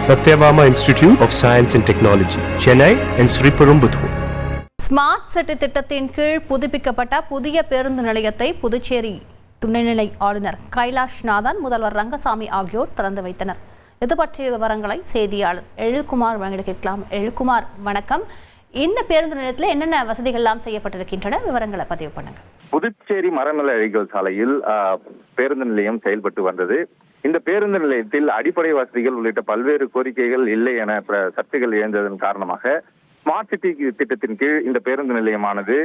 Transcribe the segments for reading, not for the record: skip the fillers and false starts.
Satyabama Institute of Science and Technology, Chennai and Sriperumbudur. Smart city திட்டத்தின் கீழ் புதுப்பிக்கப்பட்ட புதிய பேருந்து நிலையத்தை புதுச்சேரி துணைநிலை ஆளுநர் கைலாஷ்நாதன், முதல்வர் ரங்கசாமி ஆகியோர் திறந்து வைத்தனர். இது பற்றிய விவரங்களை செய்தியாளர் எழில்குமார் வழங்கிட கேட்கலாம். எழில்குமார், வணக்கம். இந்த பேருந்து நிலையத்தில் என்னென்ன வசதிகள் எல்லாம் செய்யப்பட்டிருக்கின்றன, விவரங்களை பதிவு பண்ணுங்க. புதுச்சேரி மரநல அழிகள் சாலையில் பேருந்து நிலையம் செயல்பட்டு வந்தது. இந்த பேருந்து நிலையத்தில் அடிப்படை வசதிகள் உள்ளிட்ட பல்வேறு கோரிக்கைகள் இல்லை என சர்ச்சைகள் எழுந்ததன் காரணமாக ஸ்மார்ட் சிட்டி திட்டத்தின் கீழ் இந்த பேருந்து நிலையமானது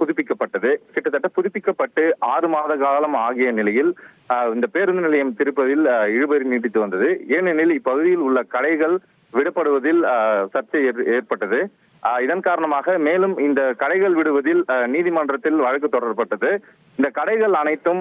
புதுப்பிக்கப்பட்டது. கிட்டத்தட்ட புதுப்பிக்கப்பட்டு 6 மாத காலம் ஆகிய நிலையில் இந்த பேருந்து நிலையம் திருப்பதில் இழுபறி நீடித்து வந்தது. ஏனெனில் இப்பகுதியில் உள்ள கடைகள் விடப்படுவதில் சர்ச்சை ஏற்பட்டது. இதன் காரணமாக மேலும் இந்த கடைகள் விடுவதில் நீதிமன்றத்தில் வழக்கு தொடரப்பட்டது. இந்த கடைகள் அனைத்தும்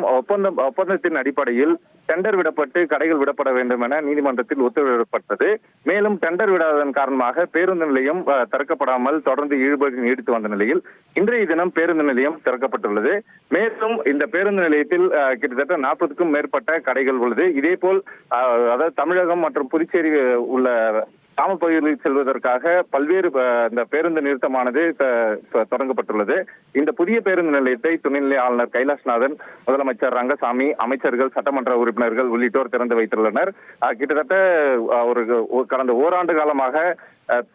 ஒப்பந்தத்தின் அடிப்படையில் டெண்டர் விடப்பட்டு கடைகள் விடப்பட வேண்டும் என நீதிமன்றத்தில் உத்தரவிடப்பட்டது. மேலும் டெண்டர் விடாததன் காரணமாக பேருந்து நிலையம் திறக்கப்படாமல் தொடர்ந்து இழுபறி நீடித்து வந்த நிலையில் இன்றைய தினம் பேருந்து நிலையம் திறக்கப்பட்டுள்ளது. மேலும் இந்த பேருந்து நிலையத்தில் கிட்டத்தட்ட 40க்கும் மேற்பட்ட கடைகள் உள்ளது. இதே போல் அதாவது தமிழகம் மற்றும் புதுச்சேரி உள்ள கிராமப்பகுதிகளில் செல்வதற்காக பல்வேறு இந்த பேருந்து நிறுத்தமானது தொடங்கப்பட்டுள்ளது. இந்த புதிய பேருந்து நிலையத்தை துணைநிலை ஆளுநர் கைலாஷ்நாதன், முதலமைச்சர் ரங்கசாமி, அமைச்சர்கள், சட்டமன்ற உறுப்பினர்கள் உள்ளிட்டோர் திறந்து வைத்துள்ளனர். கிட்டத்தட்ட கடந்த ஓராண்டு காலமாக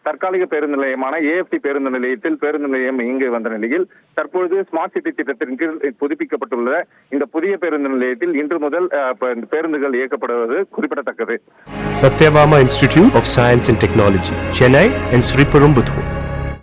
தற்காலிக பேருந்து நிலையமான ஏஎஃப்டி பேருந்து நிலையத்தில் பேருந்து நிலையம் இயங்கி வந்த நிலையில் தற்பொழுது ஸ்மார்ட் சிட்டி திட்டத்தின் கீழ் புதுப்பிக்கப்பட்டுள்ள இந்த புதிய பேருந்து நிலையத்தில் இன்று முதல் பேருந்துகள் இயக்கப்படுவது குறிப்பிடத்தக்கது. Satyabama Institute of Science and Technology, Chennai and Sriperumbudur.